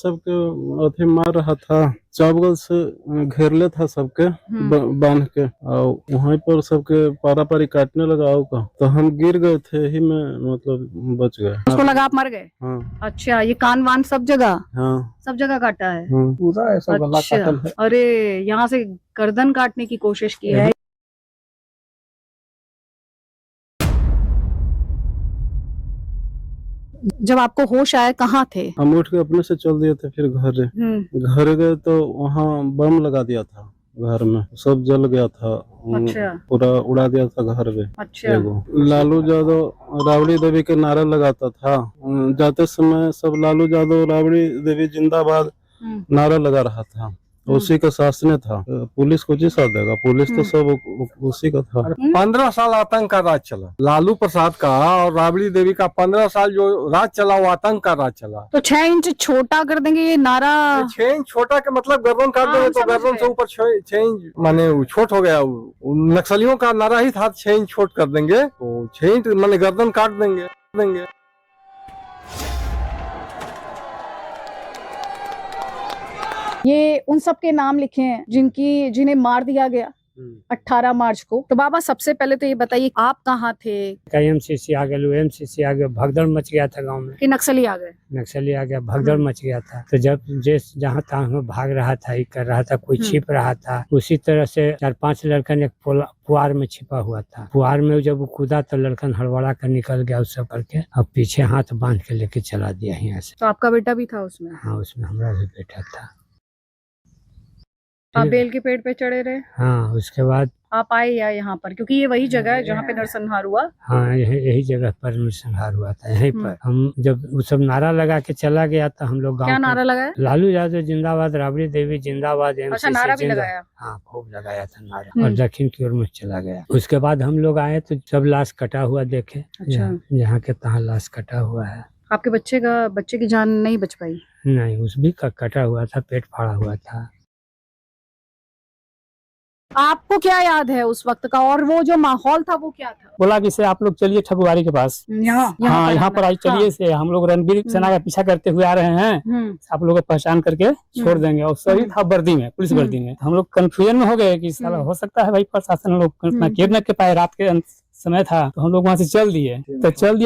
सबके अथी मार रहा था, चावल से घेरले था सबके बांध के, और वहीं पर सबके पारा पारी काटने लगा का, तो हम गिर गए थे, ही में मतलब बच गए। उसको लगा आप मर गए? हाँ। अच्छा, ये कान वान सब जगह? हाँ, सब जगह काटा है? पूरा ऐसा गला काटल है। अरे, यहाँ से गर्दन काटने की कोशिश की है। जब आपको होश आया कहाँ थे? हम उठ के अपने से चल दिए थे, फिर घर गए तो वहाँ बम लगा दिया था, घर में सब जल गया था। अच्छा। पूरा उड़ा दिया था घर में। अच्छा। लालू यादव राबड़ी देवी के नारा लगाता था, जाते समय सब लालू यादव राबड़ी देवी जिंदाबाद नारा लगा रहा था, उसी का शासन था। पुलिस को जी साथ देगा, पुलिस तो सब उसी का था। 15 साल आतंक का राज चला, लालू प्रसाद का और राबड़ी देवी का 15 साल जो राज चला वो आतंक का राज चला। तो 6 इंच छोटा कर देंगे ये नारा? 6 इंच छोटा के मतलब गर्दन काट देंगे तो गर्दन से ऊपर 6 इंच माने छोट हो गया। नक्सलियों का नारा ही था 6 इंच छोट कर देंगे, तो 6 इंच माने गर्दन काट देंगे। ये उन सब के नाम लिखे हैं जिन्हें मार दिया गया 18 मार्च को। तो बाबा सबसे पहले तो ये बताइए, आप कहाँ थे? एमसीसी आ गए, एमसीसी आ गए, भगदड़ मच गया था गांव में। कि नक्सली आ गए? नक्सली आ गया, भगदड़ मच गया था। तो जब जहाँ तहाँ में भाग रहा था, ये कर रहा था, कोई छिप रहा था, उसी तरह से 4-5 लड़कन एक पुआर में छिपा हुआ था। पुआर में जब वो कूदा तो लड़कन हड़बड़ा कर निकल गया उस सब करके, अब पीछे हाथ बांध के लेके चला दिया यहाँ से। तो आपका बेटा भी था उसमें? हाँ, उसमें हमारा भी बेटा था। आप बेल के पेड़ पे चढ़े रहे? हाँ, उसके बाद आप आए या यहाँ पर, क्योंकि ये वही जगह है जहाँ पे नरसंहार हुआ? हाँ, यही जगह पर नरसंहार हुआ था। यहीं पर हम जब वो सब नारा लगा के चला गया तो हम लोग गाँव। क्या नारा लगाया? लालू यादव जिंदाबाद, राबड़ी देवी जिंदाबाद। अच्छा, नारा भी लगाया? हाँ, खूब लगाया था नारा, और दक्षिण की ओर में चला गया। उसके बाद हम लोग आए तो सब लाश कटा हुआ देखे। अच्छा। जहाँ के तहाँ लाश कटा हुआ है। आपके बच्चे की जान नहीं बच पाई? नहीं, उस भी का कटा हुआ था, पेट फाड़ा हुआ था। आपको क्या याद है उस वक्त का, और वो जो माहौल था वो क्या था? बोला कि से आप लोग चलिए ठकुआरी के पास, यहाँ पर आज चलिए। से हम लोग रणबीर सेना का पीछा करते हुए आ रहे हैं, आप लोग को पहचान करके छोड़ देंगे। और सही था वर्दी में, पुलिस वर्दी में। हम लोग कंफ्यूजन में हो गए कि साला हो सकता है भाई प्रशासन लोग घेर न के पाए, रात के समय था, तो हम लोग वहाँ से चल दिए।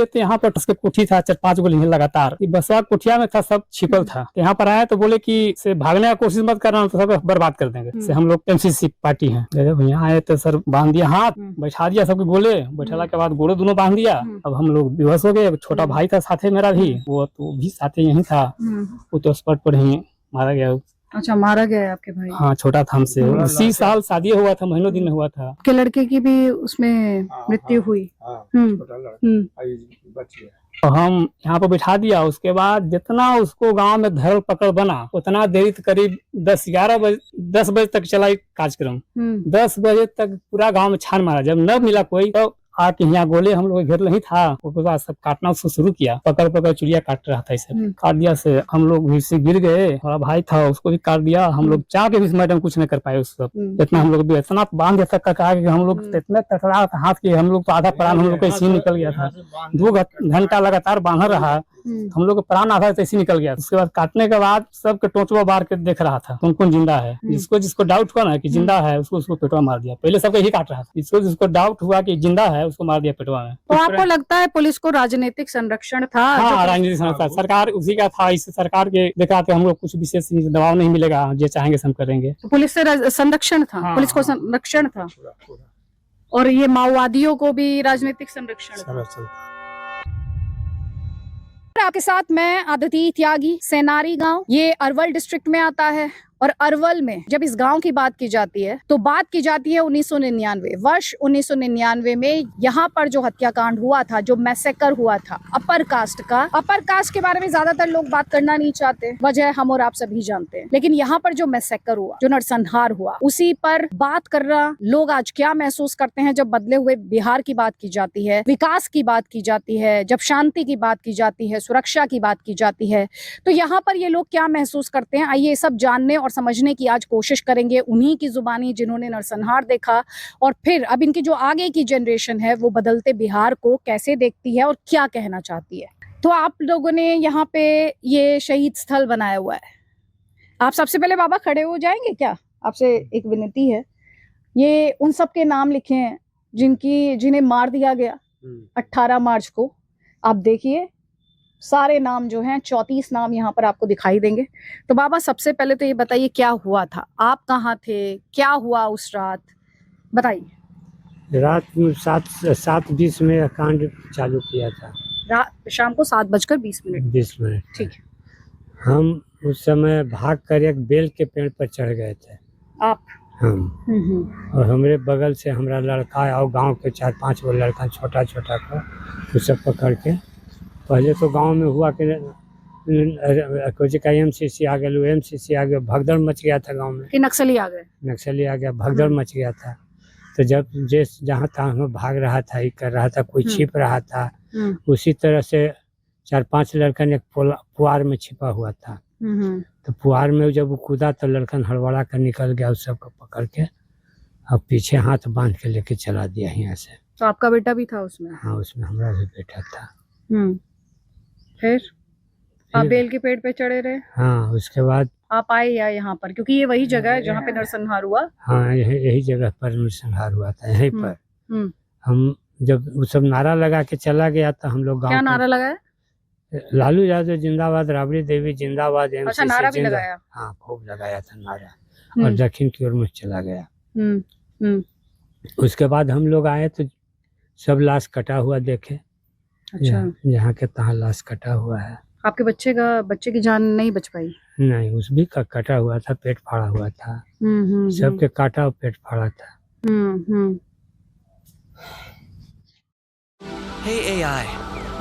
तो यहाँ पर उसके कोठी था 4-5 गोली लगातार, बसवा कोठिया में था, सब छिपल था। तो यहाँ पर आया तो बोले कि से भागने का कोशिश मत करना, तो सब बर्बाद कर देंगे। से हम लोग एमसीसी पार्टी है। यहाँ आए तो सर बांध दिया हाथ, बैठा दिया सबके गोले, बैठाला के बाद गोले दोनों बांध दिया। अब हम लोग बेहोश हो गए। छोटा भाई था साथे मेरा भी, वो तो भी साथे यही था, वो तो स्पॉट पर ही मारा गया। अच्छा, मारा गया है आपके भाई? हाँ, छोटा था हमसे, इसी साल शादी हुआ था, महीनों दिन में हुआ था। के लड़के की भी उसमें मृत्यु हुई? तो हम यहाँ पर बिठा दिया। उसके बाद जितना उसको गांव में धर पकड़ बना, उतना देरी करीब 10 बजे तक चला कार्यक्रम। 10 बजे तक पूरा गांव में छान मारा। जब न मिला कोई तो आके यहाँ गोले हम लोग घेर नहीं था, उसके बाद सब काटना उसको शुरू किया। पकड़ चिड़िया काट रहा था, इसे काट दिया। से हम लोग भी से गिर गए। हमारा भाई था, उसको भी काट दिया। हम लोग चाह के भी मैडम कुछ नहीं कर पाए उस सब। इतना हम लोग भी इतना बांध तक का कहा कि हम लोग इतना तकड़ा था हाथ के, हम लोग तो आधा प्राण हम लोग का इसी निकल गया था। 2 घंटा लगातार बांधा रहा, हम लोग का प्राण आधा ऐसे निकल गया। उसके बाद काटने के बाद सबके टोचवा बार के देख रहा था कौन जिंदा है। जिसको डाउट हुआ ना कि जिंदा है, उसको पेटवा मार दिया। पहले सबको यही काट रहा था, जिसको डाउट हुआ कि जिंदा है उसको मार दिया पेटवा में। तो आपको लगता है पुलिस को राजनीतिक संरक्षण था? हाँ, राजनीतिक संरक्षण सरकार उसी का था। इस सरकार के देखा हम लोग कुछ विशेष दबाव नहीं मिलेगा, जो चाहेंगे हम करेंगे। तो पुलिस से संरक्षण था? पुलिस को संरक्षण था, और ये माओवादियों को भी राजनीतिक संरक्षण था। आपके साथ मैं आदिति त्यागी। सेनारी गांव ये अरवल डिस्ट्रिक्ट में आता है, और अरवल में जब इस गांव की बात की जाती है तो बात की जाती है 1999 वर्ष 1999 में यहाँ पर जो हत्याकांड हुआ था, जो मैसेकर हुआ था अपर कास्ट का। अपर कास्ट के बारे में ज्यादातर लोग बात करना नहीं चाहते, वजह हम और आप सभी जानते हैं। लेकिन यहाँ पर जो मैसेकर हुआ, जो नरसंहार हुआ, उसी पर बात कर रहा लोग आज क्या महसूस करते हैं जब बदले हुए बिहार की बात की जाती है, विकास की बात की जाती है, जब शांति की बात की जाती है, सुरक्षा की बात की जाती है, तो यहाँ पर ये लोग क्या महसूस करते हैं, आइए सब जानने और समझने की आज कोशिश करेंगे उन्हीं की जुबानी जिन्होंने नरसंहार देखा, और फिर अब इनकी जो आगे की जनरेशन है वो बदलते बिहार को कैसे देखती है और क्या कहना चाहती है। तो आप लोगों ने यहाँ पे ये शहीद स्थल बनाया हुआ है। आप सबसे पहले बाबा खड़े हो जाएंगे क्या? आपसे एक विनती है। ये उन सब के नाम लिखे हैं जिन्हें मार दिया गया 18 मार्च को। आप देखिए सारे नाम जो हैं 34 नाम यहाँ पर आपको दिखाई देंगे। तो बाबा सबसे पहले तो ये बताइए क्या हुआ था, आप कहाँ थे, क्या हुआ उस रात, बताइए। रात में 7:20 में यह कांड चालू किया था। रात शाम को 7:20। 20 मिनट। ठीक है। हम उस समय भाग कर एक बेल के पेड़ पर चढ़ गए थे। आप? हम और हमारे बगल से हमारा लड़का और गांव के 4-5 वो लड़का छोटा छोटा को वो सब पकड़ के, पहले तो गांव में हुआ कि कुछ का एमसीसी आ गया, एमसीसी आ गया, भगदड़ मच गया था गांव में कि नक्सली आ गए। नक्सली आ गया, भगदड़ मच गया था। तो जब जिस जहाँ था हम भाग रहा था, ये कर रहा था, कोई छिप रहा था, उसी तरह से 4-5 लड़कन एक पुआर में छिपा हुआ था। तो पुआर में जब वो कूदा तो लड़कन हड़बड़ा कर निकल गया, उस सबको पकड़ के और पीछे हाथ बांध के लेके चला दिया यहाँ से। तो आपका बेटा भी था उसमें? हाँ, उसमें हमारा भी बेटा था। फिर आप बेल के पेड़ पे चढ़े रहे? हाँ, उसके बाद आप आए या यहाँ पर, क्योंकि ये वही जगह है जहाँ पे नरसंहार हुआ? हाँ, यही जगह पर नरसंहार हुआ था, यहीं पर। हम जब वो सब नारा लगा के चला गया तो हम लोग गाँव। क्या नारा लगाया? लालू यादव जिंदाबाद, राबड़ी देवी जिंदाबाद, अच्छा, नारा भी लगाया? हाँ, खूब लगाया था नारा। और दक्षिण की ओर में चला गया। उसके बाद हम लोग आए तो सब लाश कटा हुआ देखे। अच्छा। जहाँ के तहाँ लाश कटा हुआ है। आपके बच्चे की जान नहीं बच पाई? नहीं, उस भी का कटा हुआ था, पेट फाड़ा हुआ था। सबके काटा और पेट फाड़ा था। Hey AI,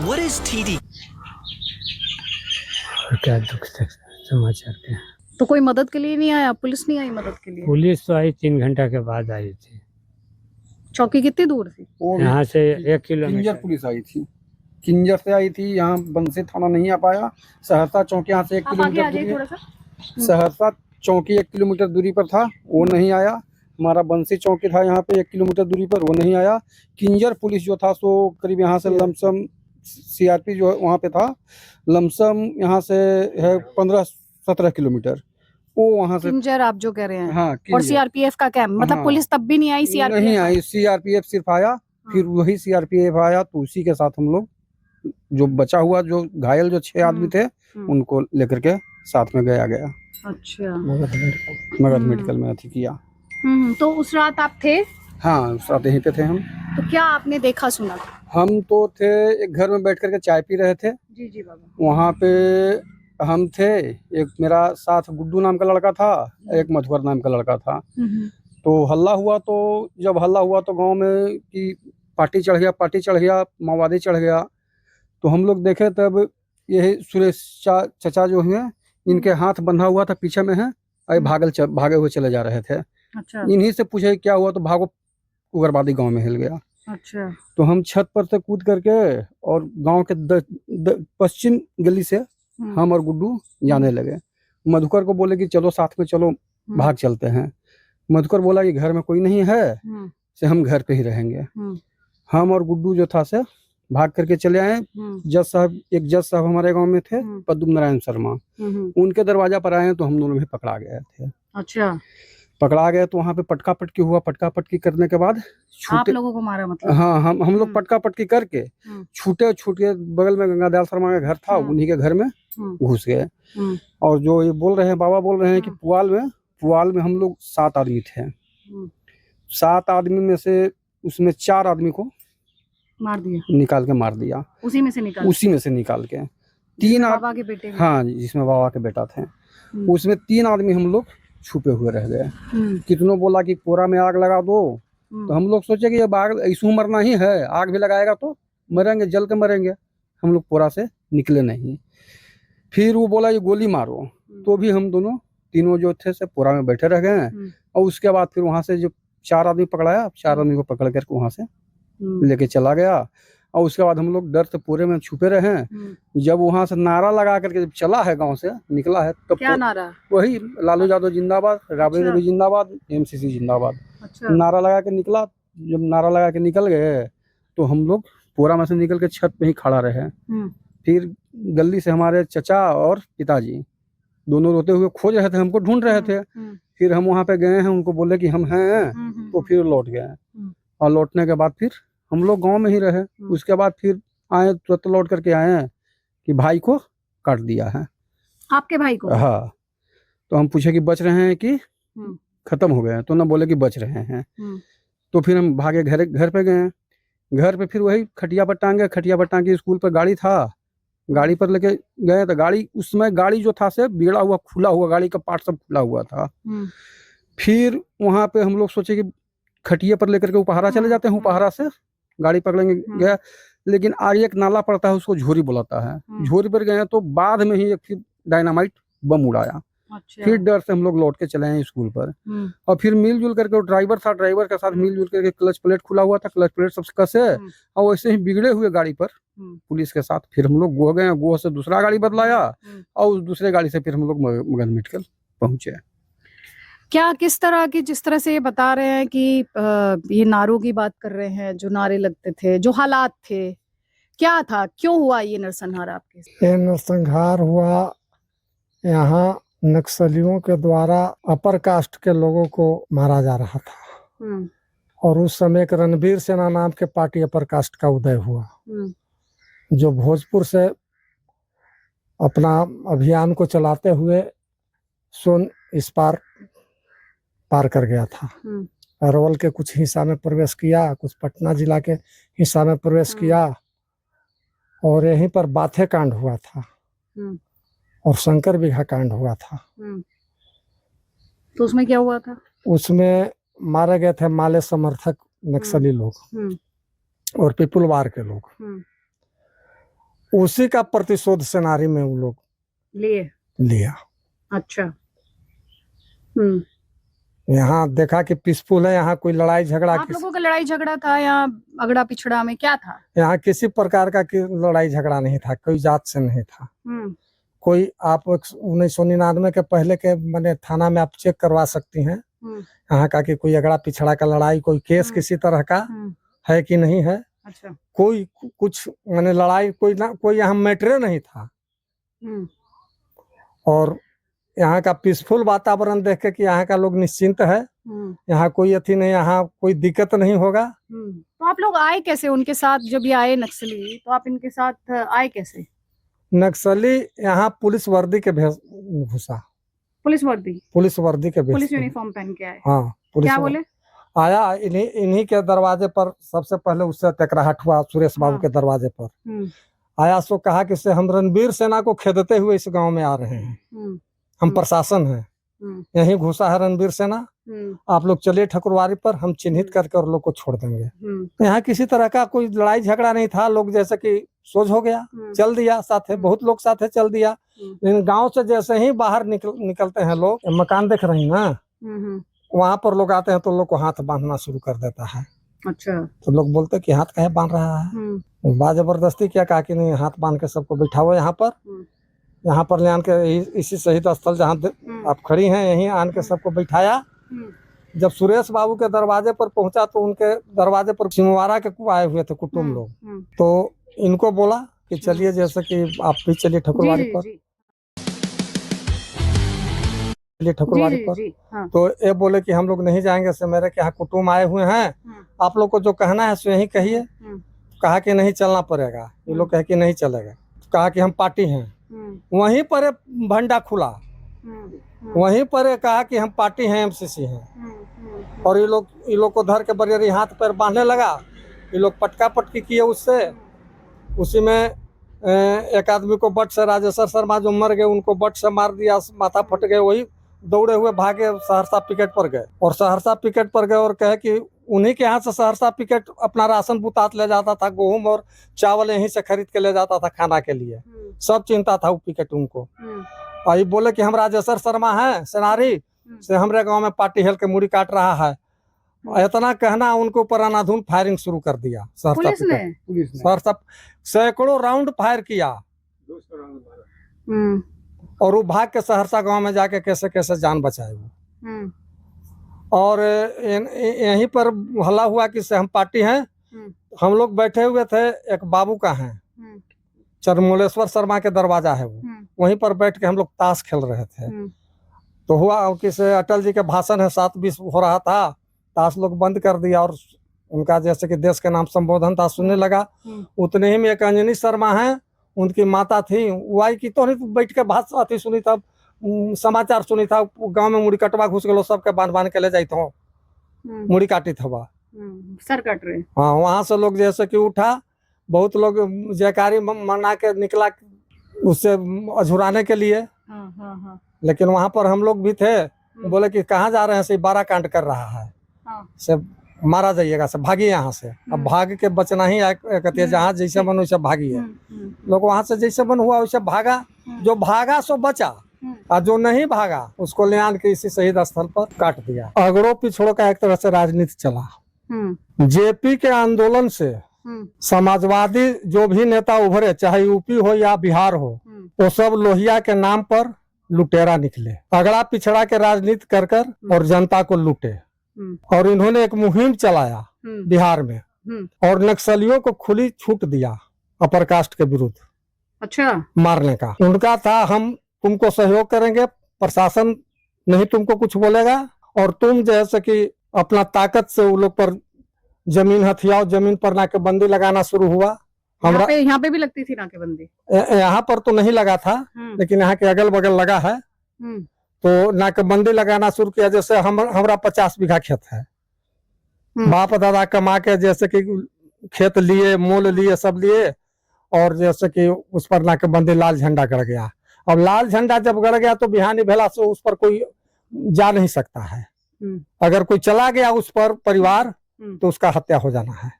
what is TD? क्या दुख समाचार क्या? तो कोई मदद के लिए नहीं आया? पुलिस नहीं आई मदद के लिए? पुलिस तो आई 3 घंटा के बाद आई थी। चौकी कितनी दूर थी? यहाँ से 1 किलोमीटर। किंजर पुलिस आई थी, किंजर से आई थी। यहाँ बंसी थाना नहीं आ पाया। सहरसा चौकी यहाँ से 1 किलोमीटर दूरी, सहरसा चौकी 1 किलोमीटर दूरी पर था, वो नहीं आया। हमारा बंसी चौकी था यहाँ पे 1 किलोमीटर दूरी पर, वो नहीं आया। किंजर पुलिस जो था सो करीब यहाँ से लमसम सीआरपी जो वहाँ पे था, लमसम यहाँ से है 15-17 किलोमीटर, वो वहाँ से। किंजर आप जो कह रहे हैं? हाँ, और सीआरपीएफ का कैंप, मतलब पुलिस तब भी नहीं आई? सीआरपीएफ नहीं आई, सीआरपीएफ सिर्फ आया। फिर वही सीआरपीएफ आया तो उसी के साथ हम लोग जो बचा हुआ, जो घायल जो 6 आदमी थे, उनको लेकर के साथ में गया। अच्छा। मगध मेडिकल में अथी किया। तो उस रात आप थे? हाँ, उस रात यहीं पे थे हम। तो क्या आपने देखा सुना? हम तो थे एक घर में बैठ करके चाय पी रहे थे। जी बाबा। वहाँ पे हम थे, एक मेरा साथ गुड्डू नाम का लड़का था, एक मधुकर नाम का लड़का था। तो हल्ला हुआ, तो जब हल्ला हुआ तो गांव में कि पार्टी चढ़ गया, माओवादी चढ़ गया। तो हम लोग देखे तब यही सुरेश चचा जो हैं, इनके हाथ बंधा हुआ था, पीछे में है, भागे हुए चले जा रहे थे। अच्छा। इन्हीं से पूछे क्या हुआ तो भागो, उग्रवादी गांव में हिल गया। अच्छा। तो हम छत पर से कूद करके और गांव के पश्चिम गली से हम और गुड्डू जाने लगे। मधुकर को बोले कि चलो साथ में चलो, भाग चलते हैं। मधुकर बोला कि घर में कोई नहीं है, से हम घर पे ही रहेंगे। हम और गुड्डू जो था से भाग करके चले आए। जज साहब हमारे गांव में थे, पद्म नारायण शर्मा, उनके दरवाजा पर आए तो हम दोनों भी पकड़ा गए थे। अच्छा। पकड़ा गए तो वहाँ पे पटका पटकी हुआ। पटका पटकी करने के बाद आप लोगों को मारा मतलब? हाँ, हम लोग पटका पटकी करके छूट के बगल में गंगादयाल शर्मा का घर था, उन्हीं के घर में घुस गए। और जो ये बोल रहे हैं, बाबा बोल रहे हैं कि पुआल में हम लोग 7 आदमी थे। 7 आदमी में से उसमें 4 आदमी को मार दिया, निकाल के मार दिया। उसी में से निकाल के 3 बाबा के बेटे? हाँ, जिसमें बाबा के बेटा थे, उसमें 3 आदमी हम लोग छुपे हुए रह गए। कितनों बोला कि पोरा में आग लगा दो, तो हम लोग सोचे कि अब आग ऐसू मरना ही है, आग भी लगाएगा तो मरेंगे, जल के मरेंगे। हम लोग पोरा से निकले नहीं। फिर वो बोला ये गोली मारो, तो भी हम तीनों जो थे से पोरा में बैठे रह गए। और उसके बाद फिर वहां से जो 4 आदमी पकड़ाया, 4 आदमी को पकड़ करके वहां से लेके चला गया। और उसके बाद हम लोग डर से पूरे में छुपे रहे। जब वहां से नारा लगा करके जब चला है, गांव से निकला है, तब क्या नारा? वही लालू यादव जिंदाबाद, राबड़ी देवी जिंदाबाद, एमसीसी जिंदाबाद। अच्छा। नारा लगा के निकला। जब नारा लगा के निकल गए तो हम लोग पूरा में से निकल के छत पे ही खड़ा रहे। फिर गली से हमारे चचा और पिताजी दोनों रोते हुए खोज रहे थे, हमको ढूंढ रहे थे। फिर हम वहाँ पे गए हैं, उनको बोले कि हम हैं, तो फिर लौट गए। और लौटने के बाद फिर हम लोग गांव में ही रहे। उसके बाद फिर आए, तुरंत लौट करके आए हैं कि भाई को काट दिया है। आपके भाई को? हाँ। तो हम पूछे कि बच रहे हैं कि खत्म हो गए हैं, तो ना बोले कि बच रहे हैं। तो फिर हम भागे घर पे गए। घर पे फिर वही खटिया पर टांगे स्कूल पर गाड़ी था, गाड़ी पर लेके गए। तो गाड़ी उस समय गाड़ी जो था से बिगड़ा हुआ, खुला हुआ, गाड़ी का पार्ट सब खुला हुआ था। फिर वहाँ पे हम लोग सोचे कि खटिया पर लेकर के उपहारा चले जाते हैं, उपहारा से गाड़ी पकड़ेंगे। गया, लेकिन आगे एक नाला पड़ता है, उसको झोरी बुलाता है। झोरी पर गए तो बाद में ही एक फिर डायनामाइट बम उड़ाया। अच्छा। फिर डर से हम लोग लौट के चले आए स्कूल पर। और फिर मिलजुल करके, ड्राइवर था, ड्राइवर के साथ मिलजुल करके क्लच प्लेट खुला हुआ था, क्लच प्लेट सब कसे और वैसे ही बिगड़े हुए गाड़ी पर पुलिस के साथ फिर हम लोग गोह गए। गोह से दूसरा गाड़ी बदलाया और उस दूसरे गाड़ी से फिर हम लोग मगन मेडिकल पहुंचे। क्या किस तरह की, जिस तरह से ये बता रहे हैं कि ये नारों की बात कर रहे हैं, जो नारे लगते थे, जो हालात थे, क्या था, क्यों हुआ ये नरसंहार आपके? ये नरसंहार हुआ यहाँ नक्सलियों के द्वारा अपर कास्ट के लोगों को मारा जा रहा था। और उस समय एक रणबीर सेना नाम के पार्टी अपर कास्ट का उदय हुआ, जो भोजपुर से अपना अभियान को चलाते हुए सोन इस पार कर गया था। अरवल के कुछ हिस्सा में प्रवेश किया, कुछ पटना जिला के हिस्सा में प्रवेश किया, और यहीं पर बाथे कांड हुआ था और शंकर बिघा कांड हुआ था। तो उसमें क्या हुआ था? उसमें मारे गए थे माले समर्थक नक्सली लोग और पिपुल वार के लोग। उसी का प्रतिशोध सेनारी में वो लोग लिया। अच्छा। यहाँ देखा कि पीसफुल है, यहाँ कोई लड़ाई झगड़ा, आप लोगों का लड़ाई झगड़ा था यहाँ अगड़ा पिछड़ा में, क्या था? यहाँ किसी प्रकार का लड़ाई झगड़ा नहीं था, कोई जात से नहीं था। कोई आप 1999 के पहले के मैंने थाना में आप चेक करवा सकती हैं यहाँ का कि कोई अगड़ा पिछड़ा का लड़ाई, कोई केस किसी तरह का है कि नहीं है। अच्छा। कोई कुछ मैंने लड़ाई कोई यहाँ मैटर नहीं था। और यहाँ का पीसफुल वातावरण देख के कि यहाँ का लोग निश्चिंत है, यहाँ कोई अथी नहीं, यहाँ कोई दिक्कत नहीं होगा। तो आप लोग आए कैसे उनके साथ? जब ये आए नक्सली, तो आप इनके साथ आए कैसे? नक्सली यहाँ पुलिस वर्दी के भेष घुसा। पुलिस वर्दी के भेष, पुलिस यूनिफॉर्म पहन के आए। हाँ, पुलिस क्या बोले? आया, इन्हीं के दरवाजे पर सबसे पहले उससे टकराहट हुआ। सुरेश बाबू के दरवाजे पर आया, सो कहा कि से हम रणबीर सेना को खेदते हुए इस गांव में आ रहे हैं, हम प्रशासन हैं, यहीं घुसा है रणबीर सेना, आप लोग चलिए ठकुरवारी पर, हम चिन्हित करके और लोग को छोड़ देंगे। यहाँ किसी तरह का कोई लड़ाई झगड़ा नहीं था। लोग जैसे कि सोच हो गया, चल दिया साथे, बहुत लोग साथे चल दिया। लेकिन गांव से जैसे ही बाहर निकलते हैं लोग, मकान देख रही ना, वहां पर लोग आते हैं तो लोग को हाथ बांधना शुरू कर देता है। अच्छा। तो लोग बोलते कि हाथ कहे बांध रहा है, बा जबरदस्ती क्या कहा कि नहीं, हाथ बांध के सबको बिठाओ यहाँ पर ले आन के इसी शहीद स्थल जहाँ आप खड़ी हैं, यहीं आन के सबको बिठाया। जब सुरेश बाबू के दरवाजे पर पहुंचा तो उनके दरवाजे पर सिमवारा के आए हुए थे कुटुंब लोग, तो इनको बोला कि चलिए, जैसे कि आप भी चलिए ठकुरवारी पर, चलिए ठकुरवारी पर। हाँ। तो ये बोले कि हम लोग नहीं जाएंगे, से मेरे के यहाँ कुटुंब आए हुए हैं, आप लोग को जो कहना है सो यही कहिए। कहा कि नहीं चलना पड़ेगा, ये लोग कहे कि नहीं चलेगा। कहा कि हम पार्टी हैं, वहीं पर भंडा खुला, वहीं पर कहा कि हम पार्टी हैं, एमसीसी हैं। और ये लोग को धर के बरियरी हाथ पैर बांधने लगा। ये लोग पटका पटकी किए उससे। उसी में एक आदमी को बट से, राजेश्वर शर्मा जो मर गए, उनको बट से मार दिया, माथा फट गए। वही दौड़े हुए भागे सहरसा पिकेट पर गए, और सहरसा पिकेट पर गए और कहे कि उन्हीं के यहाँ से सहरसा पिकेट अपना राशन बुतात ले जाता था, गेहूं और चावल यहीं से खरीद के ले जाता था खाना के लिए। सब चिंता था वो पिकेट उनको। और ये बोले कि हम राजेश्वर शर्मा हैं, सेनारी से हमारे गांव में पार्टी हेल के मुड़ी काट रहा है। इतना कहना, उनके ऊपर अनाधुन फायरिंग शुरू कर दिया सहरसा। सैकड़ों राउंड फायर किया और वो भाग के सहरसा गांव में जाके कैसे कैसे जान बचाए वो। और यहीं पर हल्ला हुआ कि से हम पार्टी हैं। हम लोग बैठे हुए थे, एक बाबू का हैं, चरमोलेश्वर शर्मा के दरवाजा है वो, वहीं पर बैठ के हम लोग ताश खेल रहे थे। तो हुआ कि से अटल जी के भाषण है 7:20 हो रहा था, ताश लोग बंद कर दिया और उनका जैसे कि देश के नाम संबोधन था सुनने लगा। उतने ही में एक अंजनी शर्मा है, उनकी माता थी, वो आई की तो नहीं बैठ के भाषण अथी सुनी था, समाचार सुनी था, गांव में मुड़ी कटवा घुस गलो, सबके बांध के ले जाई तो मुड़ी काटी था, सर कट रहे। हाँ, वहां से लोग जैसे कि उठा, बहुत लोग जयकारी मना के निकला उससे अझुराने के लिए। लेकिन वहां पर हम लोग भी थे, बोले कि कहाँ जा रहे हैं, से 12 कांड कर रहा है, से मारा जाइएगा, से भागी यहाँ से। अब भाग के बचना ही कहते हैं, जहाँ जैसे मन वैसे भागी है। लोग वहां से जैसे मन हुआ वैसे भागा, जो भागा सो बचा, और जो नहीं भागा उसको ले आन के इसी शहीद स्थल पर काट दिया। अगड़ो पिछड़ो का एक तरह से राजनीति चला। जेपी के आंदोलन से समाजवादी जो भी नेता उभरे, चाहे यूपी हो या बिहार हो, वो सब लोहिया के नाम पर लुटेरा निकले, अगड़ा पिछड़ा के राजनीति कर कर और जनता को लूटे। और इन्होंने एक मुहिम चलाया बिहार में, और नक्सलियों को खुली छूट दिया अपर कास्ट के विरुद्ध अच्छा मारने का। उनका था, हम तुमको सहयोग करेंगे, प्रशासन नहीं तुमको कुछ बोलेगा, और तुम जैसे कि अपना ताकत से वो लोग पर जमीन हथियाओ, जमीन पर नाकेबंदी लगाना शुरू हुआ। यहाँ पे भी लगती थी नाकेबंदी? यहाँ पर तो नहीं लगा था, लेकिन यहाँ के अगल बगल लगा है। तो नाकेबंदी लगाना शुरू किया। जैसे हमारा 50 बीघा खेत है, बाप दादा कमा के जैसे कि खेत लिए, मोल लिए, सब लिए, और जैसे कि उस पर नाकेबंदी, लाल झंडा गड़ गया। अब लाल झंडा जब गड़ गया तो बिहानी भेला से उस पर कोई जा नहीं सकता है। अगर कोई चला गया उस पर परिवार, तो उसका हत्या हो जाना है,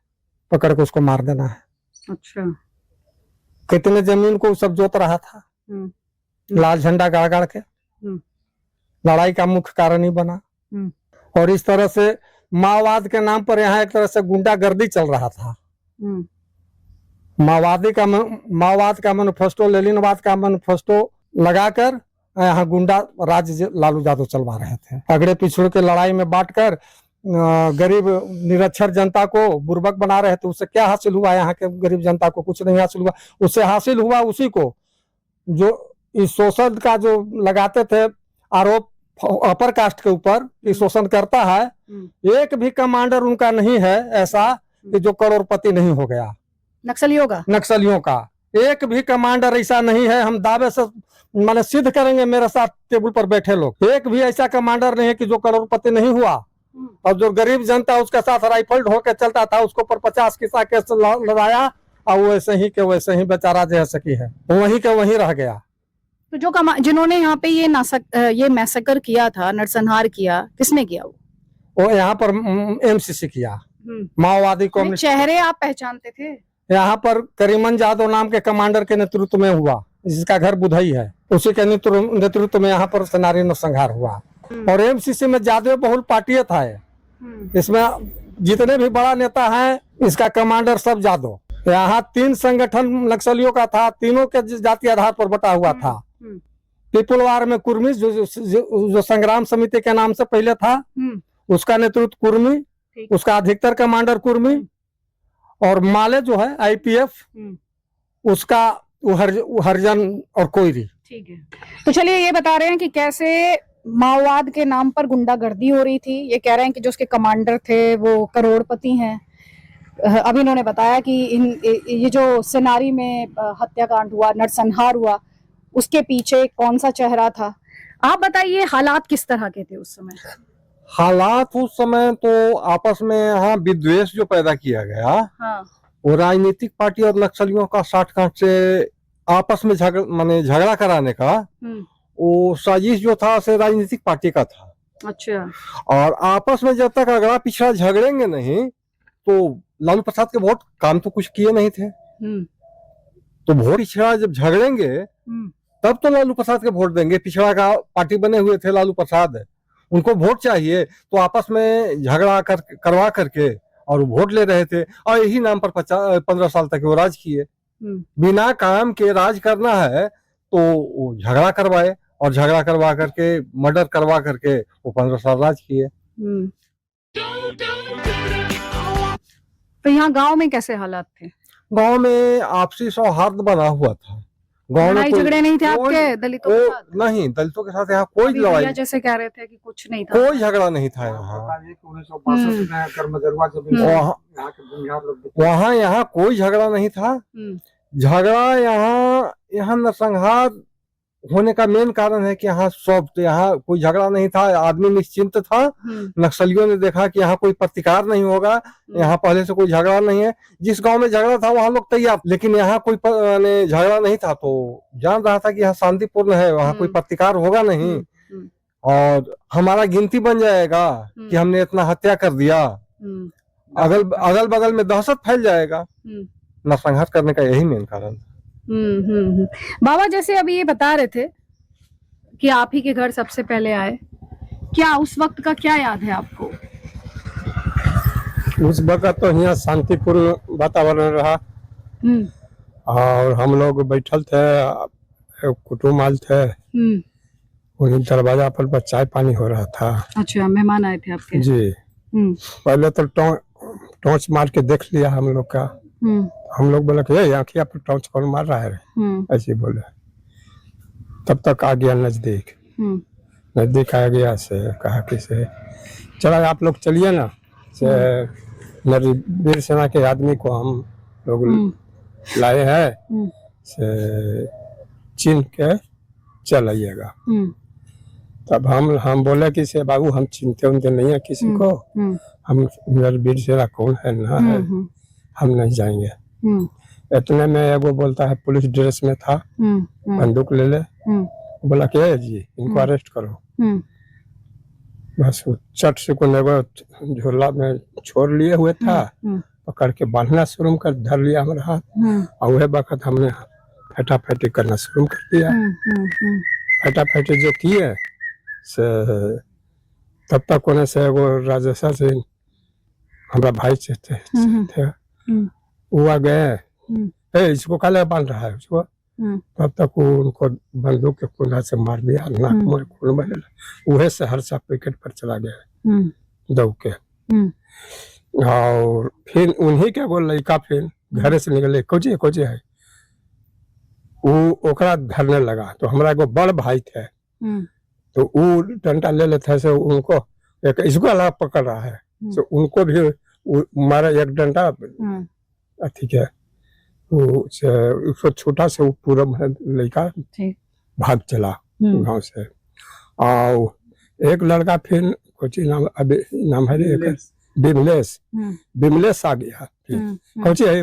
पकड़ के उसको मार देना है। अच्छा, कितने जमीन को सब जोत रहा था, लाल झंडा गाड़ गाड़ के। लड़ाई का मुख्य कारण ही बना। और इस तरह से माओवाद के नाम पर यहाँ एक तरह से गुंडागर्दी चल रहा था। माओवाद का मैनिफेस्टो, लेनिनवाद का मैनिफेस्टो लगाकर यहाँ गुंडा राज लालू यादव चलवा रहे थे। अगड़े पिछड़े के लड़ाई में बांटकर गरीब निरक्षर जनता को बुर्बक बना रहे थे। उससे क्या हासिल हुआ? यहाँ के गरीब जनता को कुछ नहीं हासिल हुआ। उससे हासिल हुआ उसी को जो इस शोषण का जो लगाते थे आरोप अपर कास्ट के ऊपर कि शोषण करता है, एक भी कमांडर उनका नहीं है ऐसा कि जो करोड़पति नहीं हो गया। नक्सलियों का एक भी कमांडर ऐसा नहीं है। हम दावे से माने सिद्ध करेंगे, मेरे साथ टेबल पर बैठे लोग, एक भी ऐसा कमांडर नहीं है कि जो करोड़पति नहीं हुआ। और जो गरीब जनता उसके साथ राइफल ढोके चलता था, उसको पर 50 किस्सा केस लगाया, और वैसे ही के वैसे ही बेचारा जैसे की है वहीं के वहीं रह गया। तो जो जिन्होंने यहाँ पे ये मैसेकर किया था, नरसंहार किया, किसने किया? वो यहाँ पर एमसीसी किया, माओवादी कम्युनिस्ट। चेहरे आप पहचानते थे? यहाँ पर करीमन जादव नाम के कमांडर के नेतृत्व में हुआ, जिसका घर बुधई है, उसी के नेतृत्व में यहाँ पर सेनारी नरसंहार हुआ। और एमसीसी में जादव बहुल पार्टी था। इसमें जितने भी बड़ा नेता है, इसका कमांडर सब जादव। यहाँ 3 संगठन नक्सलियों का था, तीनों के जाति आधार पर बटा हुआ था। पीपुल वार में कुर्मी जो संग्राम समिति के नाम से पहले था, उसका नेतृत्व कुर्मी, उसका अधिकतर कमांडर कुर्मी। और माले जो है आईपीएफ, उसका हरिजन और कोयरी। ठीक है, तो चलिए ये बता रहे हैं कि कैसे माओवाद के नाम पर गुंडागर्दी हो रही थी। ये कह रहे हैं कि जो उसके कमांडर थे वो करोड़पति हैं। अभी इन्होंने बताया कि ये जो सेनारी में हत्याकांड हुआ, नरसंहार हुआ, उसके पीछे कौन सा चेहरा था। आप बताइए, हालात किस तरह के थे उस समय? हालात उस समय तो आपस में यहाँ विद्वेष जो पैदा किया गया, वो राजनीतिक पार्टी और नक्सलियों का साठगांठ से आपस में झगड़ा कराने का वो साजिश जो था से राजनीतिक पार्टी का था। अच्छा। और आपस में जब तक अगड़ा पिछड़ा झगड़ेंगे नहीं, तो लालू प्रसाद के वोट काम तो कुछ किए नहीं थे। तो वोट पिछड़ा जब झगड़ेंगे तब तो लालू प्रसाद के वोट देंगे। पिछड़ा का पार्टी बने हुए थे लालू प्रसाद, उनको वोट चाहिए, तो आपस में झगड़ा करवा करके और वोट ले रहे थे। और यही नाम पर 15 साल तक वो राज किए। बिना काम के राज करना है तो वो झगड़ा करवाए, और झगड़ा करवा करके मर्डर करवा करके वो 15 साल राज किए। तो यहाँ गांव में कैसे हालात थे? गांव में आपसी सौहार्द बना हुआ था। गांव में लड़ाई कोई- झगड़े नहीं थे आपके कोई- दलितों के साथ? नहीं, दलितों के साथ यहाँ कोई अभी लड़ाई, भैया जैसे कह रहे थे कि कुछ नहीं था। कोई झगड़ा नहीं था यहाँ। 1962 में कर्मजरवा जब यहाँ के भूमिहार लोग वहाँ यहाँ कोई झगड़ा नहीं था। झगड़ा यहाँ नरसंहार होने का मेन कारण है कि यहाँ यहाँ कोई झगड़ा नहीं था, आदमी निश्चिंत था। नक्सलियों ने देखा कि यहाँ कोई प्रतिकार नहीं होगा, यहाँ पहले से कोई झगड़ा नहीं है। जिस गांव में झगड़ा था वहाँ लोग तैयार, लेकिन यहाँ कोई झगड़ा नहीं था, तो जान रहा था कि यहाँ शांतिपूर्ण है, वहाँ कोई प्रतिकार होगा नहीं और हमारा गिनती बन जाएगा कि हमने इतना हत्या कर दिया, अगल बगल में दहशत फैल जाएगा। नरसंहार करने का यही मेन कारण। बाबा जैसे अभी ये बता रहे थे कि आप ही के घर सबसे पहले आए, क्या उस वक्त का क्या याद है आपको? उस वक्त तो यहाँ शांतिपूर्ण वातावरण रहा और हम लोग बैठल थे, कुटुंब आल थे, वही दरवाजा पर चाय पानी हो रहा था। अच्छा, मेहमान आए थे आपके? जी। पहले तो टॉर्च मार के देख लिया हम लोग का। हम लोग बोले कि आँखिया पर टॉर्च कौन मार रहा है, ऐसे बोले। तब तक आ गया नजदीक आ गया, से कहा कि से चला आप लोग चलिए ना, से वीर सेना के आदमी को हम लोग लाए हैं, से चिन्ह के चल आइएगा। तब हम बोले कि से बाबू हम चिंते उनते नहीं है किसी को, हम वीर सेना कौन है ना है, हम नहीं जाएंगे। इतने में एगो बोलता है, पुलिस ड्रेस में था, बंदूक ले ले, बोला कि जी इनको अरेस्ट करो। बस चट से को झोला में छोड़ लिए हुए था, पकड़ के बांधना शुरू कर धर लिया हमारा हाथ, और वह वक्त हमने फटाफटी करना शुरू कर दिया। फटाफटी जो किए से तब तक कोने से एगो राजेशा से हमारा भाई थे वो आ गए, इसको काले बांध रहा है उसको। तब तक वो उनको बंदूक के कुंडा से मार दिया, नाक में खून बहे, वह सहरसा पैकेट पर चला गया दौड़ के। और फिर उन्हीं के एगो लड़का फिर घर से निकले, खोजे है, वो ओकरा धरने लगा। तो हमारा एगो बड़ भाई थे, तो वो डंडा ले लेते से उनको एक इसको अलग पकड़ रहा है, तो उनको भी मारा एक डंडा अथी के, उसको छोटा से पूरा लड़का भाग चला गांव से। और एक लड़का फिर कोची नाम है बिमलेश आ गया। फिर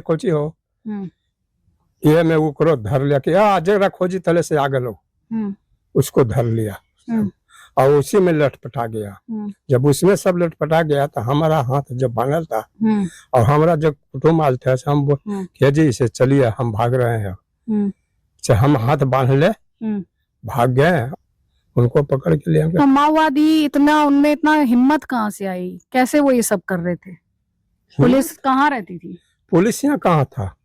कोची हो ये में वो धर लिया कि जरा खोजी तले से आगे लो, उसको धर लिया और उसी में लटपटा गया। जब उसमें सब लटपटा गया तो हमारा हाथ जब बांधल था और हमारा जब कुटुंब आल थे, हम बोले जी इसे चलिए हम भाग रहे हैं, हम हाथ बांध ले भाग गए, उनको पकड़ के लिए। तो माओवादी इतना, उनमें इतना हिम्मत कहाँ से आई, कैसे वो ये सब कर रहे थे? पुलिस कहाँ रहती थी? पुलिस यहाँ कहाँ था,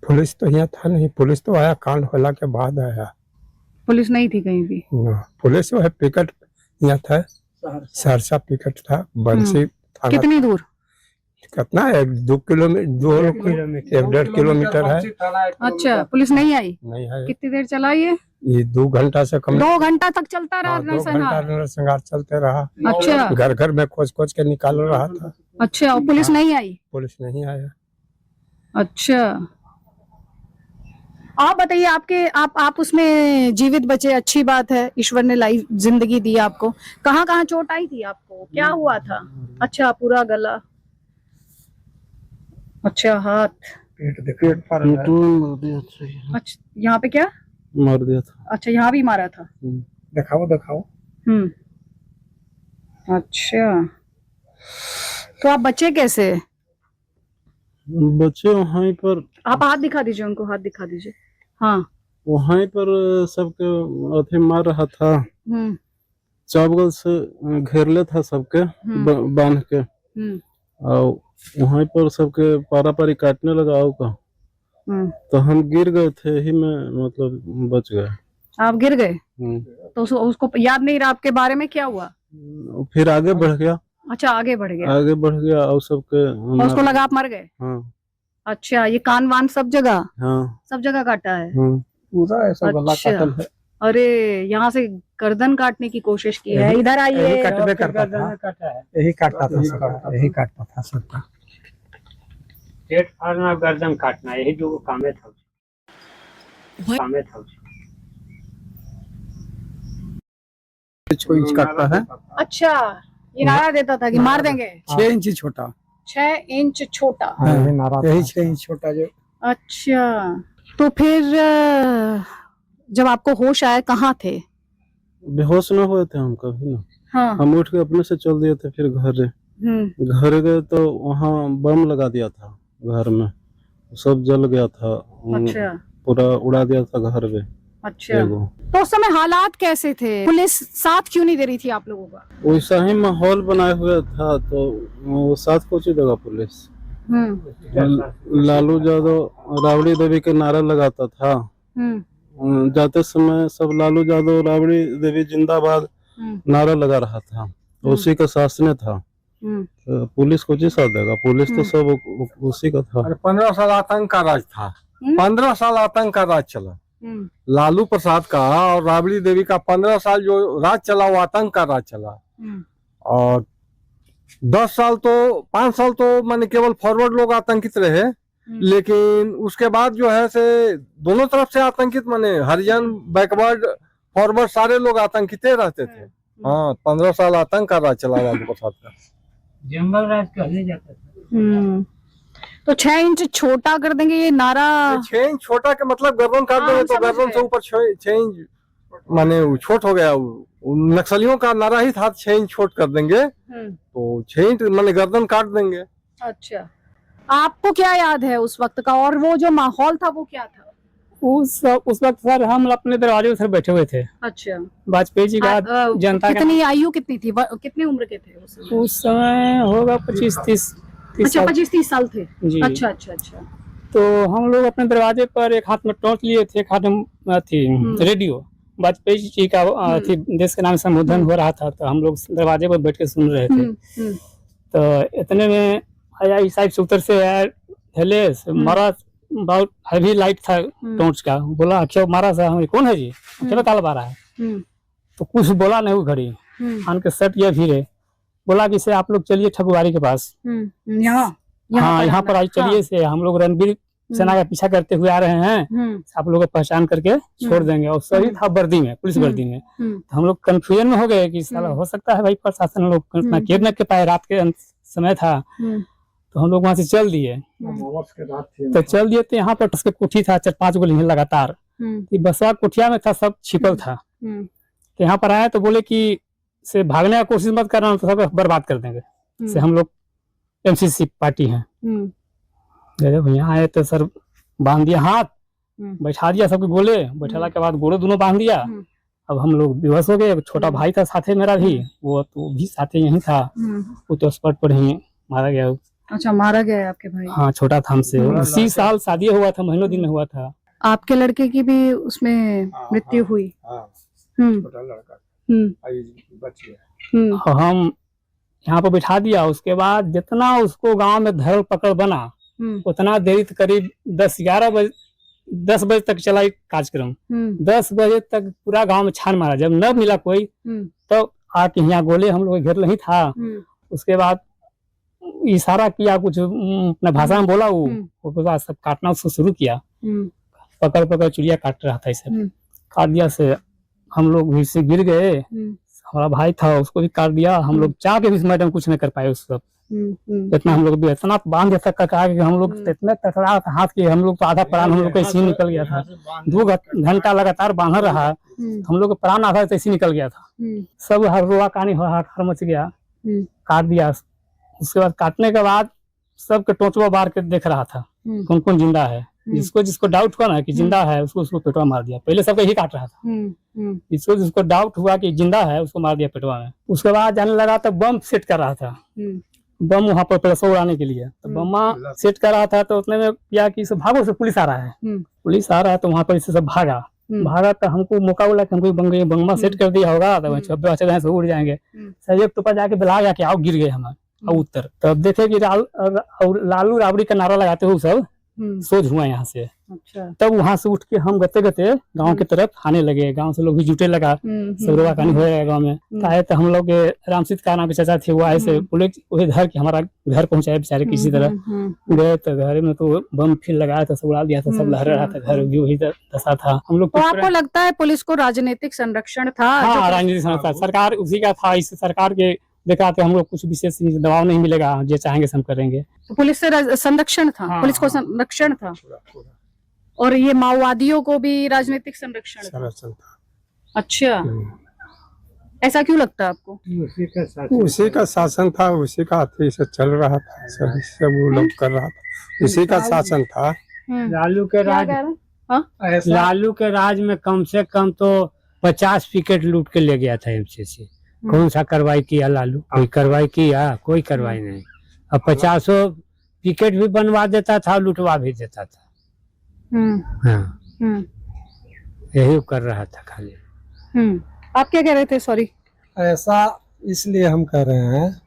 पुलिस तो यहाँ था नहीं, पुलिस तो आया कांड होला के बाद आया, पुलिस नहीं थी कहीं भी। पुलिस वो है पिकट यहाँ था, सहरसा पिकट था, बंसी थाना। कितनी दूर? कितना है, 2 किलोमीटर 1.5 किलोमीटर है। अच्छा, पुलिस नहीं आई? नहीं है। कितनी देर चला ये? 2 घंटा से कम। 2 घंटा तक चलता रहा 2 घंटा नरसंहार चलते रहा। अच्छा, घर घर में खोज के निकाल रहा था। अच्छा, और पुलिस नहीं आई? पुलिस नहीं आया। अच्छा, आप बताइए, आप उसमें जीवित बचे, अच्छी बात है, ईश्वर ने लाइफ जिंदगी दी आपको। कहाँ चोट आई थी आपको, क्या हुआ था? अच्छा, पूरा गला, अच्छा हाथ, पेट पर मार दिया था, अच्छा यहाँ पे क्या मार दिया था। अच्छा, यहाँ भी मारा था। दिखाओ। अच्छा, तो आप बचे कैसे? बच्चे वहीं पर, आप हाथ दिखा दीजिए, उनको हाथ दिखा दीजिए। हाँ, वहीं पर सबके अथी मार रहा था, चावल से घेर ले था सबके बांध के, और वहीं पर सबके पारा पारी काटने लगा का, तो हम गिर गए थे, ही में मतलब बच गए। आप गिर गए? तो उसको याद नहीं रहा आपके बारे में क्या हुआ? फिर आगे बढ़ गया। अच्छा, आगे बढ़ गया। और सबके और उसको लगा आप मर गए? हाँ। अच्छा, ये कान वान सब जगह हाँ काटा है। पूरा ऐसा गला अच्छा। काटल है। अरे यहाँ से गर्दन काटने की कोशिश की है। इधर यही आइए। कटबे करता था, यही काटता था सबका, यही काटता था सबका। पेट फाड़ना गर्दन काटना यही दो कामे था। कामे था। 6 इंच काटता है, अच्छा, ये नारा देता था कि मार देंगे। 6 इंच ही छोटा। 6 इंच छोटा। हाँ, यही नारा यही था। 6 इंच छोटा जो। अच्छा, तो फिर जब आपको होश आया कहाँ थे? बेहोश न हुए थे हम कभी ना। हाँ। हम उठ के अपने से चल दिए थे, फिर घर गए तो वहाँ बम लगा दिया था घर में, सब जल गया था। अच्छा। पूरा उड़ा दिया था घर में। अच्छा, तो उस समय हालात कैसे थे? पुलिस साथ क्यों नहीं दे रही थी आप लोगों का? वैसा ही माहौल बनाया हुआ था, तो वो साथ पहुंची देगा पुलिस। लालू यादव राबड़ी देवी के नारा लगाता था। जाते समय सब लालू यादव राबड़ी देवी जिंदाबाद नारा लगा रहा था, उसी का शासन था। तो पुलिस को जी साथ देगा, पुलिस तो सब उसी का था। 15 साल आतंक का राज था। 15 साल आतंक का राज चला। लालू प्रसाद का और राबड़ी देवी का 15 साल जो राज चला वो आतंक का राज चला। और 10 साल तो 5 साल तो माने केवल फॉरवर्ड लोग आतंकित रहे, लेकिन उसके बाद जो है से दोनों तरफ से आतंकित माने हरिजन बैकवर्ड फॉरवर्ड सारे लोग आतंकित रहते थे। हाँ, 15 साल आतंक का राज चला लालू प्रसाद का। जंगल राज कहने जाता था। तो 6 इंच छोटा कर देंगे ये नारा। 6 इंच छोटा के मतलब गर्दन काट देंगे तो गर्दन से ऊपर 6 इंच माने छोट हो गया। नक्सलियों का नारा ही था 6 इंच छोट कर देंगे, तो 6 इंच माने गर्दन काट देंगे। अच्छा, आपको क्या याद है उस वक्त का, और वो जो माहौल था वो क्या था? उस वक्त सर हम अपने दरवाजे पर सर बैठे हुए थे। अच्छा, वाजपेयी जी का जनता का कितनी आयु कितनी थी, कितनी उम्र के थे उस समय होगा 25-30। अच्छा, 25-30 साल थे जी। अच्छा अच्छा अच्छा। तो हम लोग अपने दरवाजे पर एक हाथ में टॉर्च लिए थे, एक हाथ में थी रेडियो। वाजपेयी जी का थी देश के नाम संबोधन हो रहा था, तो हम लोग दरवाजे पर बैठ के सुन रहे थे। तो इतने में आया इस साइड से उतर से आया धैलेश, मारा बहुत हैवी लाइट था टॉर्च का। बोला अच्छा मारा सा, हम कौन है जी, क्या ताल बारा है। तो कुछ बोला नहीं वो घड़ी आन के सट गया फिर बोला कि से आप लोग चलिए ठकुआरी के पास। यहाँ पर आज चलिए से हम लोग रणबीर सेना का पीछा करते हुए आ रहे हैं, आप लोग को पहचान करके छोड़ देंगे। और सही था वर्दी में, पुलिस वर्दी में। तो हम लोग कंफ्यूजन में हो गए कि साला हो सकता है भाई प्रशासन लोग केयर न कर पाए, रात के समय था। तो हम लोग वहां से चल दिए। तो चल दिए तो यहाँ पर उसके कोठी था 4-5 गोली लगातार। बसवा कोठिया में था, सब छिपल था। तो यहाँ पर आए तो बोले कि से भागने का कोशिश मत करना, तो सब बर्बाद कर देंगे। से हम लोग एमसीसी पार्टी हैं। जब यहाँ आए तो सर बांध दिया हाथ, बैठा दिया सबके गोले, बैठाला के बाद गोले दोनों बांध दिया। अब हम लोग बेहोश हो गए। छोटा भाई था साथे मेरा भी, वो तो भी साथे यही था, वो तो स्पॉट पर ही मारा गया। अच्छा, मारा गया है आपके भाई? हाँ, छोटा था हमसे, 80 साल शादी हुआ था, महीनों दिन में हुआ था। आपके लड़के की भी उसमें मृत्यु हुई? छोटा लड़का हम यहाँ पर बिठा दिया। उसके बाद जितना उसको गांव में धर पकड़ बना, उतना देरी करीब 10 बजे तक चला कार्यक्रम। 10 बजे तक पूरा गांव में छान मारा। जब न मिला कोई तो आके यहाँ गोले हम लोग घेर नहीं था। उसके बाद इशारा किया, कुछ अपना भाषा में बोला, वो सब काटना उसको शुरू किया। पकड़ चिड़िया काट रहा था, इसे काट दिया। से हम लोग भी से गिर गए। हमारा भाई था, उसको भी काट दिया। हम लोग चाह के भी मैडम कुछ नहीं कर पाए उस सब। इतना हम लोग भी इतना बांध तक का कहा कि हम लोग इतने तकड़ा था हाथ के, हम लोग तो आधा प्राण हम लोग का इसी निकल गया था। 2 घंटा लगातार बांधा रहा, हम लोग का प्राण आधा इसी निकल गया था। सब रोआ कहानी हाहाकार मच गया। काट दिया। उसके बाद काटने के बाद सबके टोचवा बार के देख रहा था कौन कौन जिंदा है। जिसको डाउट हुआ ना कि जिंदा है, उसको पेटवा मार दिया। पहले सबको यही काट रहा था। जिसको डाउट हुआ कि जिंदा है, उसको मार दिया पेटवा में। उसके बाद जाने लगा तो बम सेट कर रहा था, बम वहां पर पैसा उड़ाने के लिए। तो बम सेट कर रहा था, तो उतने में क्या कि भागो से पुलिस आ रहा है। पुलिस आ रहा है तो वहां पर इससे सब भागा तो हमको मौका बोला कि हमको बंगमा सेट कर दिया होगा, तो छब्बे बच्चे उड़ जाएंगे। सर एक टोपा जाके बिला गया कि आओ, गिर गए हमारे उत्तर। तब देखे कि लालू राबड़ी का नारा लगाते हुए सब सोच हुआ यहाँ से। अच्छा। तब वहां से उठ के हम गते गते गांव की तरफ आने लगे, गांव से लोग भी जुटे लगा, सब रोवा कहानी हो गया गाँव में। आए तो हम लोग के रामसित का नाम के चाचा थे, वो आए से पुलिस वही धर के हमारा घर पहुंचाए बेचारे किसी तरह। गए तो घर में तो बम फिर लगाया था, सब उड़ा दिया था, सब लहर रहा था, घर भी वही दशा था हम लोग। तो आपको लगता है पुलिस को राजनीतिक संरक्षण था? हाँ, राजनीतिक संरक्षण सरकार उसी का था। इस सरकार के देखा तो हम लोग कुछ विशेष दबाव नहीं मिलेगा, जो चाहेंगे हम करेंगे। तो पुलिस से संरक्षण था? हाँ, पुलिस को संरक्षण था। और ये माओवादियों को भी राजनीतिक संरक्षण था? अच्छा, ऐसा क्यों लगता है आपको? उसी का शासन था, उसी का हाथी से चल रहा था, सब वो लोग कर रहा था, उसी का शासन था। लालू के क्या राज, कह रहे हैं? लालू के राज में कम से कम तो 50 विकेट लूट के ले गया था एमसीसी। कौन सा कार्रवाई किया लालू? कोई कार्रवाई किया? कोई कार्रवाई नहीं। अब 50 विकेट भी बनवा देता था, लुटवा भी देता था। हाँ, यही कर रहा था खाली। आप क्या कह रहे थे? सॉरी। ऐसा इसलिए हम कह रहे हैं,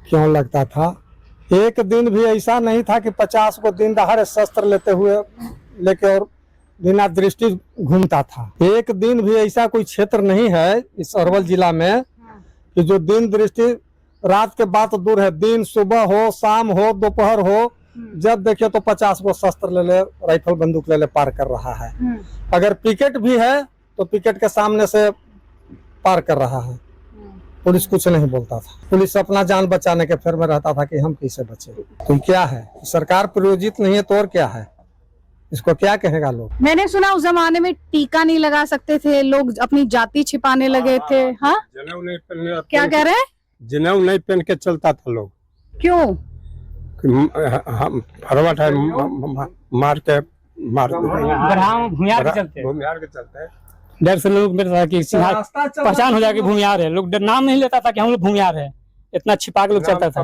क्यों लगता था एक दिन भी ऐसा नहीं था कि 50 को दिन दहाड़े शस्त्र लेके और बिना दृष्टि घूमता था। एक दिन भी ऐसा कोई क्षेत्र नहीं है इस अरवल जिला में कि जो दिन दृष्टि, रात के बात दूर है, दिन सुबह हो, शाम हो, दोपहर हो, जब देखे तो 50 को शस्त्र ले, राइफल बंदूक ले पार कर रहा है। अगर पिकेट भी है तो पिकेट के सामने से पार कर रहा है। पुलिस कुछ नहीं बोलता था। पुलिस अपना जान बचाने के फेर में रहता था कि हम कैसे बचे। तो क्या है, सरकार प्रायोजित नहीं है तो और क्या है, इसको क्या कहेगा लोग? मैंने सुना उस जमाने में टीका नहीं लगा सकते थे लोग, अपनी जाति छिपाने लगे थे। हाँ, जनेऊ नहीं पहनने, क्या कह रहे हैं? जनेऊ नहीं पहन के चलता था लोग। क्यों? फरवट है, मार के भूमियार के चलते डर से लोग पहचान हो जाएगी भूमियार है। लोग नाम नहीं लेता था कि हम लोग भूमियार है, इतना छिपा के लोग चलता था,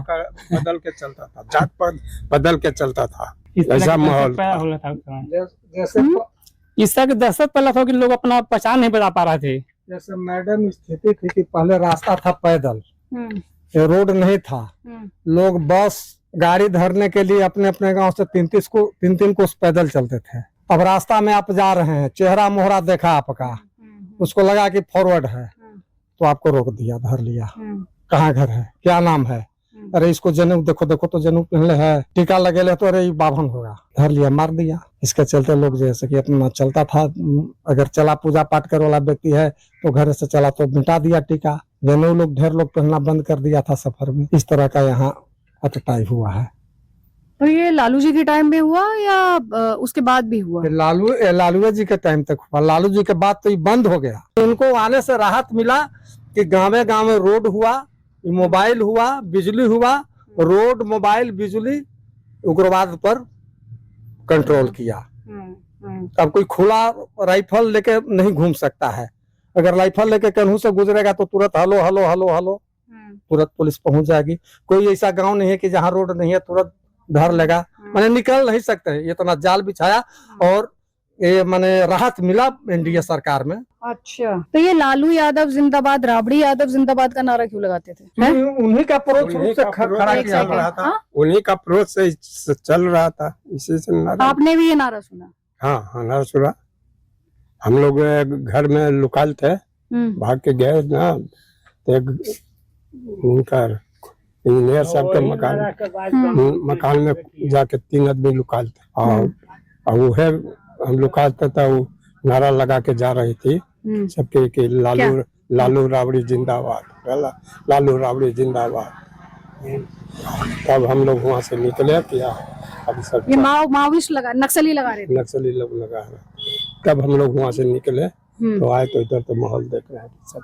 बदल के चलता था, जात पात बदल के चलता था। ऐसा माहौल था। जैसे इसका दहशत पहला था कि लोग अपना पहचान नहीं बता पा रहे थे। जैसे मैडम स्थिति थी कि पहले रास्ता था पैदल, रोड नहीं था। लोग बस गाड़ी धरने के लिए अपने अपने गांव से 3-3 कोस पैदल चलते थे। अब रास्ता में आप जा रहे हैं, चेहरा मोहरा देखा आपका, उसको लगा कि फॉरवर्ड है तो आपको रोक दिया, धर लिया। कहाँ घर है, क्या नाम है? अरे इसको जनेऊ देखो तो जनेऊ पहनले है, टीका लगेले तो अरे बाभन होगा, धर लिया, मार दिया। इसके चलते लोग जैसे कि अपना चलता था, अगर चला पूजा पाठ करे वाला व्यक्ति है तो घर से चला तो मिटा दिया टीका। जनेऊ लोग ढेर लोग पहनना बंद कर दिया था सफर में। इस तरह का यहाँ अटटाई हुआ है। तो ये लालू जी के टाइम में हुआ या उसके बाद भी हुआ? लालू जी के टाइम तक हुआ। लालू जी के बाद तो ये बंद हो गया। उनको आने से राहत मिला कि गाँव गाँव रोड हुआ, मोबाइल हुआ, बिजली हुआ। रोड, मोबाइल, बिजली, उग्रवाद पर कंट्रोल किया। अब कोई खुला राइफल लेके नहीं घूम सकता है। अगर राइफल लेके कन्हू से गुजरेगा तो तुरंत हलो हलो हलो हलो, तुरंत पुलिस पहुंच जाएगी। कोई ऐसा गांव नहीं है कि जहां रोड नहीं है तुरंत धर लेगा। माने निकल नहीं सकते, ये इतना जाल बिछाया और ये माने राहत मिला एनडीए सरकार में। अच्छा, तो ये लालू यादव जिंदाबाद, राबड़ी यादव जिंदाबाद का नारा क्यों लगाते थे? उन्हीं का परोक्ष रूप से खड़ा किया रहा था। उन्हीं का परोक्ष से चल रहा था, इसी से नारा। आपने भी ये नारा सुना? हाँ, नारा सुना। हम लोग घर में लुकाल थे, भाग के गए ना, तो उनका इंजीनियर साहब के मकान में जाके 3 आदमी लुकाल थे। और वो है, हम लुकाते था, वो नारा लगा के जा रही थी सबके कि लालू राबड़ी जिंदाबाद, लालू राबड़ी जिंदाबाद। तब हम लोग वहाँ से निकले किया। अब सब ये माओवादी लगा, नक्सली लगा रहे थे। नक्सली लोग लगा रहे। तब हम लोग वहाँ से निकले तो आए तो इधर तो माहौल देख रहे हैं सब।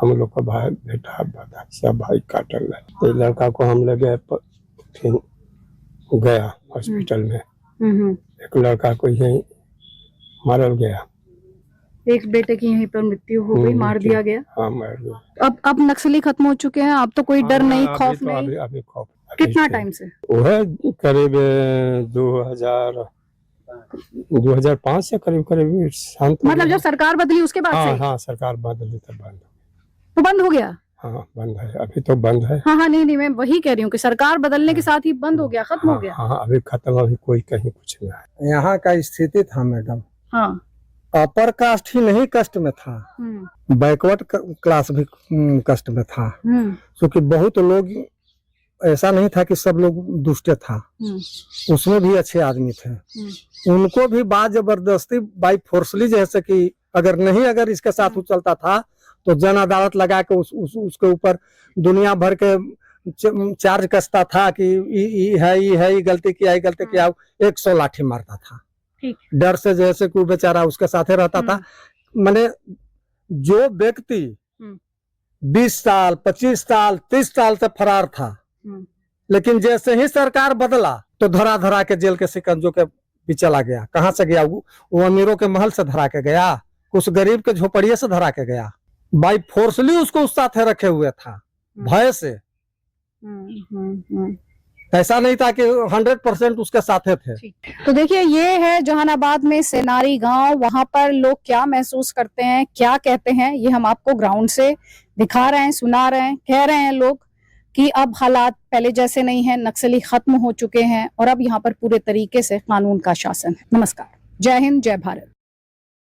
हम लोग का भाई बेटा सब भाई काटल है। तो लड़का को हम ले गए, फिर गया हॉस्पिटल में। एक लड़का को यहीं मारल गया। एक बेटे की यहीं पर मृत्यु हो गई, मार दिया गया। हाँ, मार गया। अब नक्सली खत्म हो चुके हैं, अब तो कोई डर नहीं, खौफ तो नहीं। अभी खौफ। कितना टाइम से? वो है करीब 2005 से करीब शांत। मतलब जब सरकार बदली उसके बाद से? हाँ, सरकार बदली तब बंद। तो बंद हो गया? हाँ बंद है, अभी तो बंद है। हाँ हाँ, नहीं मैं वही कह रही हूँ कि सरकार बदलने के साथ ही बंद हो गया, खत्म हो गया। हाँ अभी खत्म, अभी कोई कहीं कुछ नहीं है। यहाँ का स्थिति था मैडम, हाँ। अपर कास्ट ही नहीं कष्ट में था, बैकवर्ड क्लास भी कष्ट में था, क्योंकि बहुत लोग, ऐसा नहीं था कि सब लोग दुष्ट था, उसमें भी अच्छे आदमी थे। उनको भी बात जबरदस्ती बाई फोर्सली, जैसे कि अगर इसके साथ वो चलता था तो जन अदालत लगा के उसके ऊपर दुनिया भर के चार्ज कसता था कि ये गलती किया 100 लाठी मारता था, डर से, जैसे कि बेचारा उसके साथे रहता था। माने जो व्यक्ति 20 साल 25 साल 30 साल से फरार था, लेकिन जैसे ही सरकार बदला तो धरा धरा के जेल के शिकंजों के भी चला गया। कहाँ से गया? वो अमीरों के महल से धरा के गया, कुछ गरीब के झोपड़िए से धरा के गया। बाई फोर्सली उसको उस साथ रखे हुए था, भय से। ऐसा नहीं था कि 100% उसके साथे थे। तो देखिए, ये है जहानाबाद में सेनारी गांव। वहां पर लोग क्या महसूस करते हैं, क्या कहते हैं, ये हम आपको ग्राउंड से दिखा रहे हैं, सुना रहे हैं। कह रहे हैं लोग कि अब हालात पहले जैसे नहीं है, नक्सली खत्म हो चुके हैं और अब यहाँ पर पूरे तरीके से कानून का शासन है। नमस्कार, जय हिंद, जय भारत।